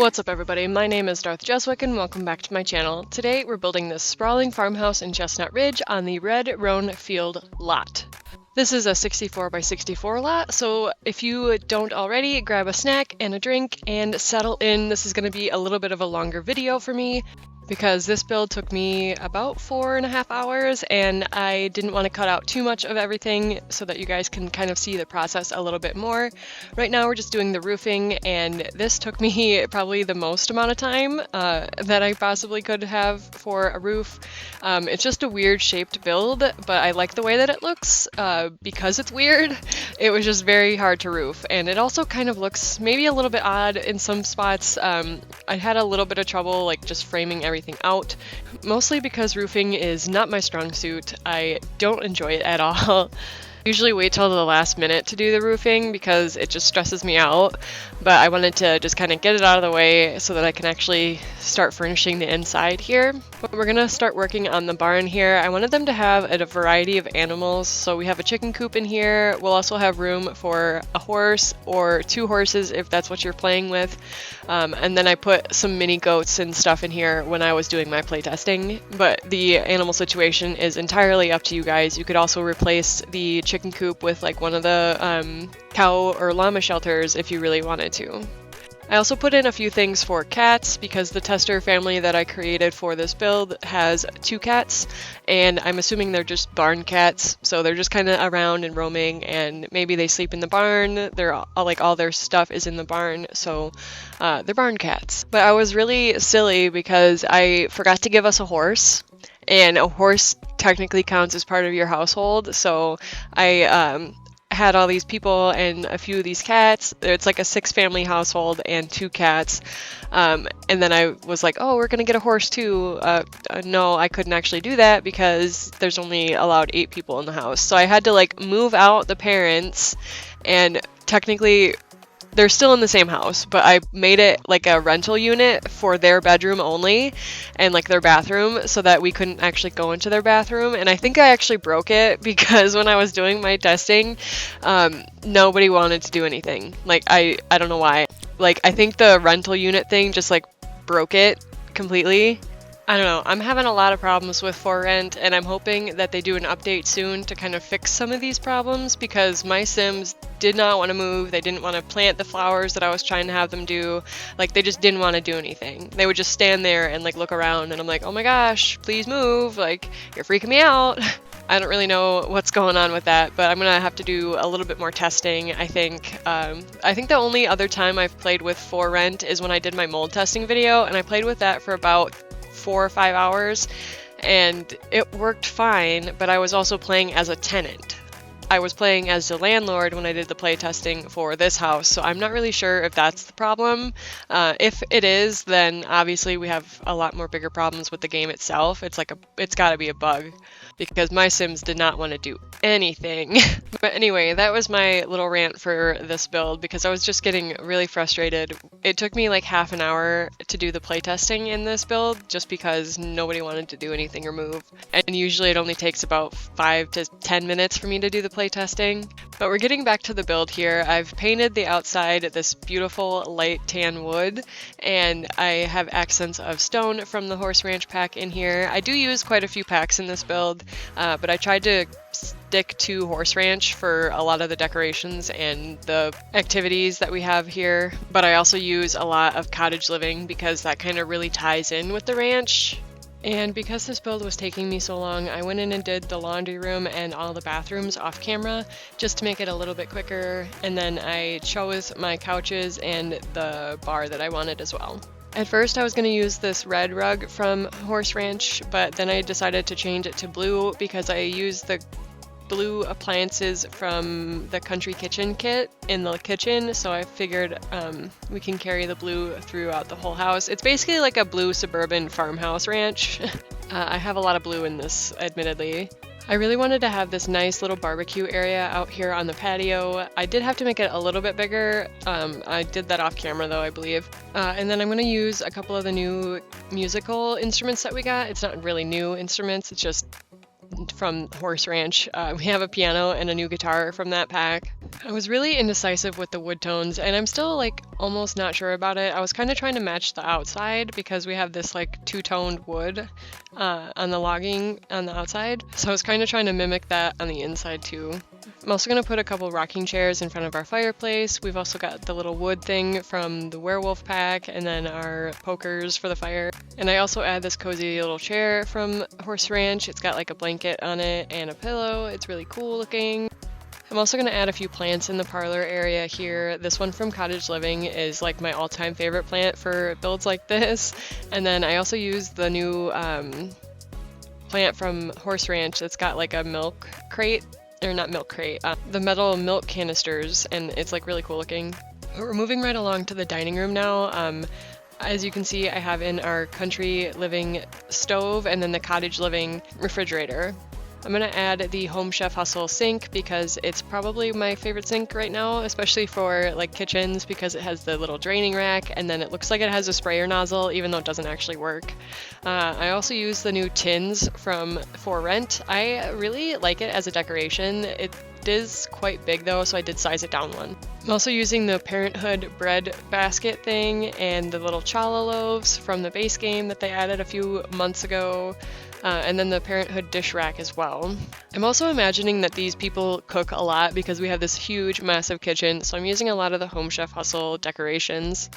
What's up everybody, my name is Darth Jeswick and welcome back to my channel. Today we're building this sprawling farmhouse in Chestnut Ridge on the Red Roan Field lot. This is a 64 by 64 lot, so if you don't already, grab a snack and a drink and settle in. This is going to be a little bit of a longer video for me because this build took me about 4.5 hours and I didn't want to cut out too much of everything so that you guys can kind of see the process a little bit more. Right now we're just doing the roofing and this took me probably the most amount of time that I possibly could have for a roof. It's just a weird shaped build, but I like the way that it looks because it's weird. It was just very hard to roof, and it also kind of looks maybe a little bit odd in some spots. I had a little bit of trouble like just framing everything out, mostly because roofing is not my strong suit. I don't enjoy it at all. Usually wait till the last minute to do the roofing because it just stresses me out, but I wanted to just kind of get it out of the way so that I can actually start furnishing the inside here. But we're gonna start working on the barn here. I wanted them to have a variety of animals, so we have a chicken coop in here. We'll also have room for a horse or 2 horses if that's what you're playing with. And then I put some mini goats and stuff in here when I was doing my playtesting, but the animal situation is entirely up to you guys. You could also replace the chicken coop with like one of the cow or llama shelters if you really wanted to. I also put in a few things for cats because the tester family that I created for this build has 2 cats, and I'm assuming they're just barn cats, so they're just kind of around and roaming, and maybe they sleep in the barn. They're all their stuff is in the barn, so they're barn cats. But I was really silly because I forgot to give us a horse, and a horse technically counts as part of your household, so I had all these people and a few of these cats. It's like a 6-family household and 2 cats. And then I was like, oh, we're gonna get a horse too. No, I couldn't actually do that because there's only allowed 8 people in the house. So I had to like move out the parents, and technically they're still in the same house, but I made it like a rental unit for their bedroom only and like their bathroom so that we couldn't actually go into their bathroom. And I think I actually broke it because when I was doing my testing, nobody wanted to do anything. Like, I don't know why. Like, I think the rental unit thing just like broke it completely. I don't know, I'm having a lot of problems with For Rent, and I'm hoping that they do an update soon to kind of fix some of these problems because my Sims did not want to move. They didn't want to plant the flowers that I was trying to have them do. Like, they just didn't want to do anything. They would just stand there and like look around, and I'm like, oh my gosh, please move, like, you're freaking me out. I don't really know what's going on with that, but I'm gonna have to do a little bit more testing, I think. I think the only other time I've played with For Rent is when I did my mold testing video, and I played with that for about 4 or 5 hours and it worked fine, but I was also playing as a tenant. I was playing as the landlord when I did the play testing for this house, so I'm not really sure if that's the problem. If it is, then obviously we have a lot more bigger problems with the game itself. It's gotta be a bug because my Sims did not want to do anything. But anyway, that was my little rant for this build because I was just getting really frustrated. It took me like half an hour to do the playtesting in this build just because nobody wanted to do anything or move. And usually it only takes about 5 to 10 minutes for me to do the playtesting. But we're getting back to the build here. I've painted the outside this beautiful light tan wood, and I have accents of stone from the Horse Ranch pack in here. I do use quite a few packs in this build, but I tried to stick to Horse Ranch for a lot of the decorations and the activities that we have here, but I also use a lot of cottage living because that kind of really ties in with the ranch. And because this build was taking me so long, I went in and did the laundry room and all the bathrooms off camera just to make it a little bit quicker, and then I chose my couches and the bar that I wanted as well. At first I was going to use this red rug from Horse Ranch, but then I decided to change it to blue because I used the blue appliances from the Country Kitchen kit in the kitchen, so I figured we can carry the blue throughout the whole house. It's basically like a blue suburban farmhouse ranch. I have a lot of blue in this, admittedly. I really wanted to have this nice little barbecue area out here on the patio. I did have to make it a little bit bigger. I did that off camera though, I believe. And then I'm going to use a couple of the new musical instruments that we got. It's not really new instruments, it's just from Horse Ranch. We have a piano and a new guitar from that pack. I was really indecisive with the wood tones, and I'm still like almost not sure about it. I was kind of trying to match the outside because we have this like two-toned wood on the logging on the outside. So I was kind of trying to mimic that on the inside too. I'm also going to put a couple rocking chairs in front of our fireplace. We've also got the little wood thing from the werewolf pack, and then our pokers for the fire. And I also add this cozy little chair from Horse Ranch. It's got like a blanket on it and a pillow. It's really cool looking. I'm also going to add a few plants in the parlor area here. This one from Cottage Living is like my all-time favorite plant for builds like this. And then I also use the new plant from Horse Ranch that's got like a milk crate, or not milk crate, the metal milk canisters, and it's like really cool looking. We're moving right along to the dining room now. As you can see, I have in our country living stove and then the cottage living refrigerator. I'm going to add the Home Chef Hustle sink because it's probably my favorite sink right now, especially for like kitchens, because it has the little draining rack and then it looks like it has a sprayer nozzle even though it doesn't actually work. I also use the new tins from For Rent. I really like it as a decoration. It is quite big though, so I did size it down one. I'm also using the Parenthood bread basket thing and the little challah loaves from the base game that they added a few months ago. And then the Parenthood dish rack as well. I'm also imagining that these people cook a lot because we have this huge, massive kitchen, so I'm using a lot of the Home Chef Hustle decorations.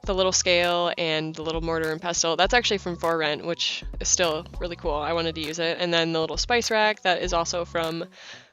The little scale and the little mortar and pestle, that's actually from For Rent, which is still really cool. I wanted to use it. And then the little spice rack, that is also from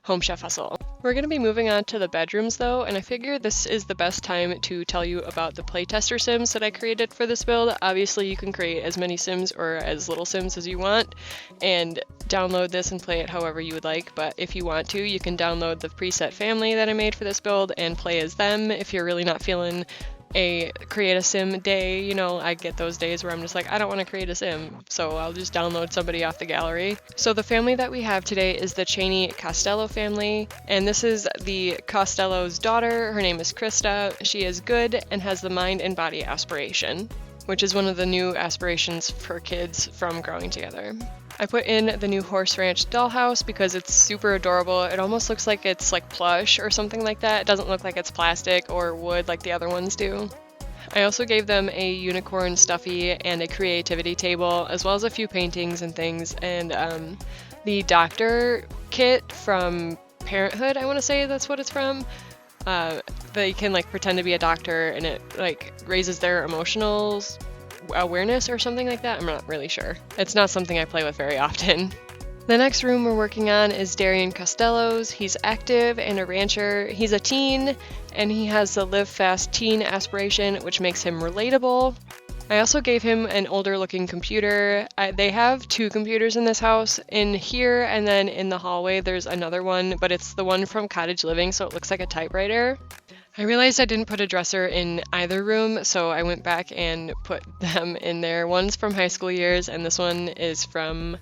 Home Chef Hustle. We're going to be moving on to the bedrooms though, and I figure this is the best time to tell you about the playtester sims that I created for this build. Obviously you can create as many sims or as little sims as you want and download this and play it however you would like, but if you want to, you can download the preset family that I made for this build and play as them if you're really not feeling a create a sim day. You know, I get those days where I'm just like, I don't want to create a sim, so I'll just download somebody off the gallery. So the family that we have today is the Cheney Costello family, and this is the Costello's daughter. Her name is Krista. She is good and has the mind and body aspiration, which is one of the new aspirations for kids from growing together. I put in the new Horse Ranch dollhouse because it's super adorable. It almost looks like it's like plush or something like that. It doesn't look like it's plastic or wood like the other ones do. I also gave them a unicorn stuffy and a creativity table, as well as a few paintings and things, and the doctor kit from Parenthood, I want to say that's what it's from. They can like pretend to be a doctor and it like raises their emotional awareness or something like that. I'm not really sure. It's not something I play with very often. The next room we're working on is Darian Costello's. He's active and a rancher. He's a teen and he has the live fast teen aspiration, which makes him relatable. I also gave him an older looking computer. They have two computers in this house. In here and then in the hallway there's another one, but it's the one from Cottage Living, so it looks like a typewriter. I realized I didn't put a dresser in either room, so I went back and put them in there. One's from high school years, and this one is from,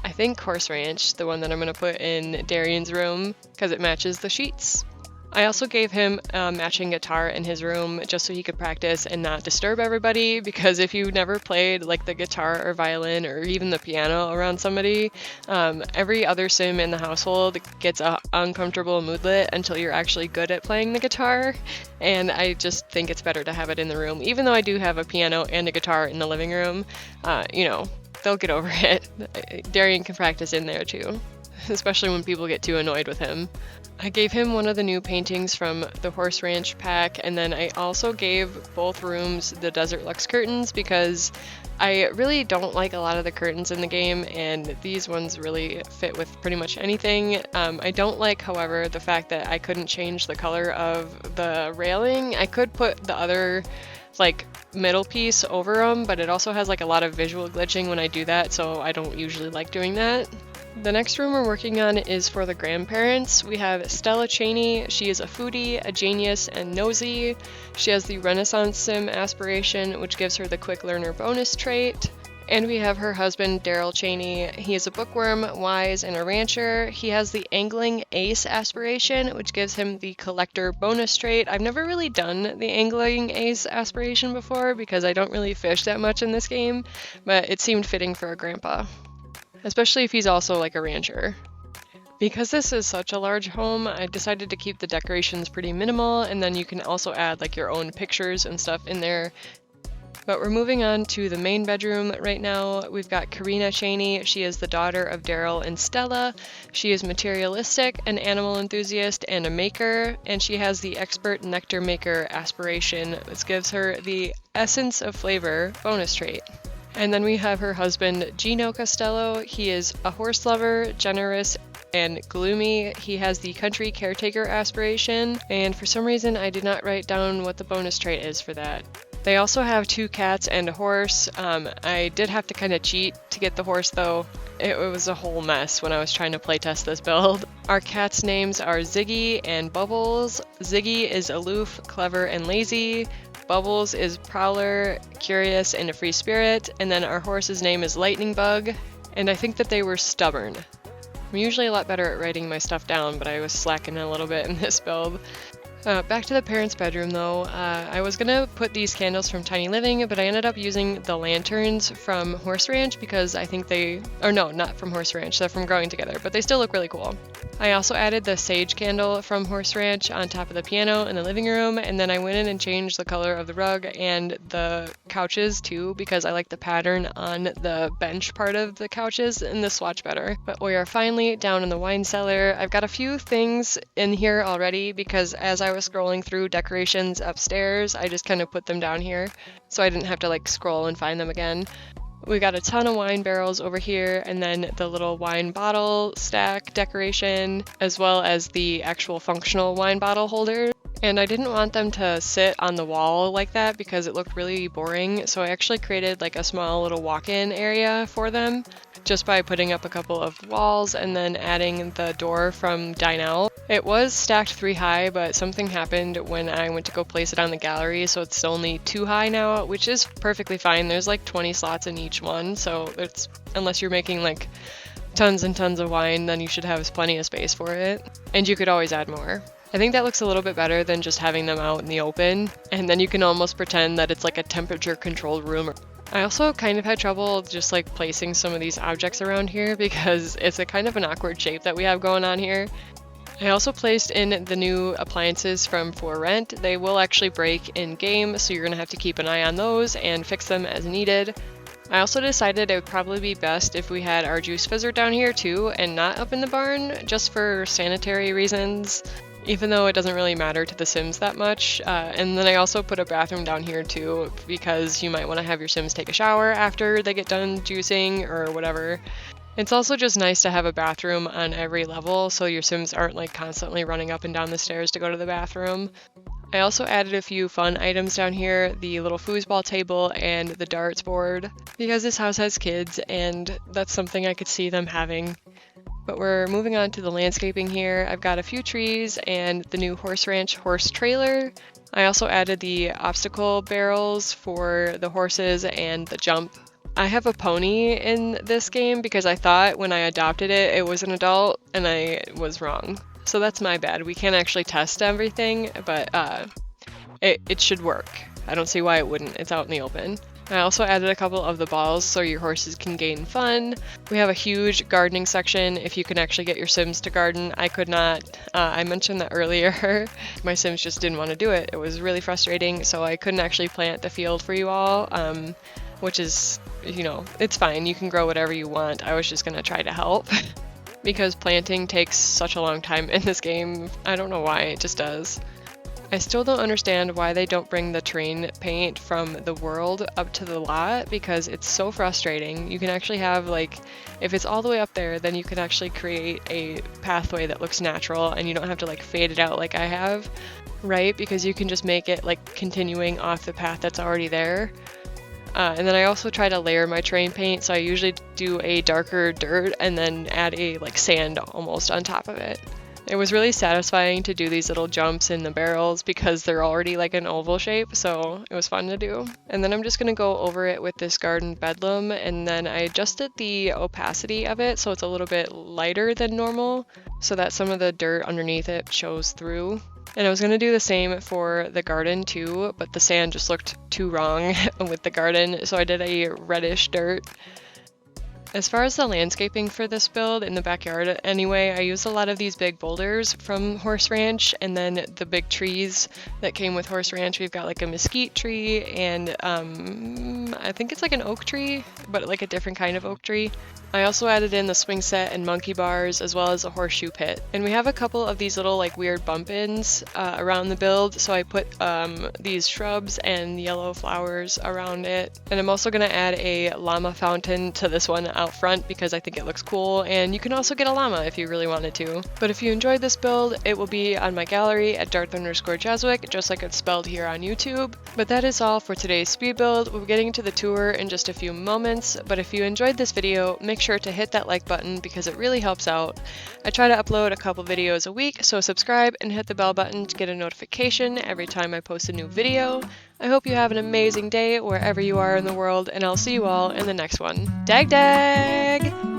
I think, Horse Ranch, the one that I'm going to put in Darian's room, because it matches the sheets. I also gave him a matching guitar in his room just so he could practice and not disturb everybody, because if you never played like the guitar or violin or even the piano around somebody, every other sim in the household gets a uncomfortable moodlet until you're actually good at playing the guitar, and I just think it's better to have it in the room. Even though I do have a piano and a guitar in the living room, you know, they'll get over it. Darian can practice in there too, especially when people get too annoyed with him. I gave him one of the new paintings from the Horse Ranch pack, and then I also gave both rooms the Desert Lux curtains because I really don't like a lot of the curtains in the game, and these ones really fit with pretty much anything. I don't like, however, the fact that I couldn't change the color of the railing. I could put the other like middle piece over them, but it also has like a lot of visual glitching when I do that, so I don't usually like doing that. The next room we're working on is for the grandparents. We have Stella Cheney. She is a foodie, a genius, and nosy. She has the Renaissance Sim aspiration, which gives her the quick learner bonus trait. And we have her husband, Daryl Cheney. He is a bookworm, wise, and a rancher. He has the angling ace aspiration, which gives him the collector bonus trait. I've never really done the angling ace aspiration before because I don't really fish that much in this game, but it seemed fitting for a grandpa, especially if he's also like a rancher. Because this is such a large home, I decided to keep the decorations pretty minimal, and then you can also add like your own pictures and stuff in there. But we're moving on to the main bedroom right now. We've got Karina Cheney. She is the daughter of Daryl and Stella. She is materialistic, an animal enthusiast, and a maker, and she has the expert nectar maker aspiration. This gives her the essence of flavor bonus trait. And then we have her husband, Gino Costello. He is a horse lover, generous, and gloomy. He has the country caretaker aspiration, and for some reason I did not write down what the bonus trait is for that. They also have 2 cats and a horse. I did have to kind of cheat to get the horse though. It was a whole mess when I was trying to playtest this build. Our cats' names are Ziggy and Bubbles. Ziggy is aloof, clever, and lazy. Bubbles is prowler, curious, and a free spirit. And then our horse's name is Lightning Bug. And I think that they were stubborn. I'm usually a lot better at writing my stuff down, but I was slacking a little bit in this build. Back to the parents' bedroom though. I was gonna put these candles from Tiny Living, but I ended up using the lanterns from Horse Ranch because I think no, not from Horse Ranch, they're from Growing Together, but they still look really cool. I also added the sage candle from Horse Ranch on top of the piano in the living room, and then I went in and changed the color of the rug and the couches too because I like the pattern on the bench part of the couches in the swatch better. But we are finally down in the wine cellar. I've got a few things in here already because as I was scrolling through decorations upstairs, I just kind of put them down here so I didn't have to like scroll and find them again. We got a ton of wine barrels over here, and then the little wine bottle stack decoration, as well as the actual functional wine bottle holder. And I didn't want them to sit on the wall like that because it looked really boring, so I actually created like a small little walk-in area for them just by putting up a couple of walls and then adding the door from Dine Out. It was stacked 3 high, but something happened when I went to go place it on the gallery, so it's only 2 high now, which is perfectly fine. There's like 20 slots in each one, so it's, unless you're making like tons and tons of wine, then you should have plenty of space for it. And you could always add more. I think that looks a little bit better than just having them out in the open, and then you can almost pretend that it's like a temperature controlled room. I also kind of had trouble just like placing some of these objects around here because it's a kind of an awkward shape that we have going on here. I also placed in the new appliances from For Rent. They will actually break in game, so you're going to have to keep an eye on those and fix them as needed. I also decided it would probably be best if we had our juice fizzer down here too and not up in the barn, just for sanitary reasons, even though it doesn't really matter to the Sims that much. And then I also put a bathroom down here too because you might want to have your Sims take a shower after they get done juicing or whatever. It's also just nice to have a bathroom on every level so your Sims aren't like constantly running up and down the stairs to go to the bathroom. I also added a few fun items down here, the little foosball table and the darts board, because this house has kids and that's something I could see them having. But we're moving on to the landscaping here. I've got a few trees and the new Horse Ranch horse trailer. I also added the obstacle barrels for the horses and the jump. I have a pony in this game because I thought when I adopted it, it was an adult, and I was wrong. So that's my bad. We can't actually test everything, but it should work. I don't see why it wouldn't. It's out in the open. I also added a couple of the balls so your horses can gain fun. We have a huge gardening section if you can actually get your Sims to garden. I could not. I mentioned that earlier. My Sims just didn't want to do it. It was really frustrating, so I couldn't actually plant the field for you all, which is, you know, it's fine. You can grow whatever you want. I was just going to try to help because planting takes such a long time in this game. I don't know why, it just does. I still don't understand why they don't bring the terrain paint from the world up to the lot because it's so frustrating. You can actually have, like, if it's all the way up there, then you can actually create a pathway that looks natural and you don't have to like fade it out like I have, right? Because you can just make it like continuing off the path that's already there. And then I also try to layer my terrain paint, so I usually do a darker dirt and then add a like sand almost on top of it. It was really satisfying to do these little jumps in the barrels because they're already like an oval shape, so it was fun to do. And then I'm just going to go over it with this garden bedlam, and then I adjusted the opacity of it so it's a little bit lighter than normal so that some of the dirt underneath it shows through. And I was going to do the same for the garden too, but the sand just looked too wrong with the garden, so I did a reddish dirt. As far as the landscaping for this build in the backyard anyway, I used a lot of these big boulders from Horse Ranch and then the big trees that came with Horse Ranch. We've got like a mesquite tree and I think it's like an oak tree, but like a different kind of oak tree. I also added in the swing set and monkey bars as well as a horseshoe pit. And we have a couple of these little like weird bump ins around the build, so I put these shrubs and yellow flowers around it. And I'm also going to add a llama fountain to this one out front because I think it looks cool, and you can also get a llama if you really wanted to. But if you enjoyed this build, it will be on my gallery at Darth_Jeswick, just like it's spelled here on YouTube. But that is all for today's speed build. We'll be getting to the tour in just a few moments, but if you enjoyed this video, make sure to hit that like button because it really helps out. I try to upload a couple videos a week, so subscribe and hit the bell button to get a notification every time I post a new video. I hope you have an amazing day wherever you are in the world, and I'll see you all in the next one. Dag dag!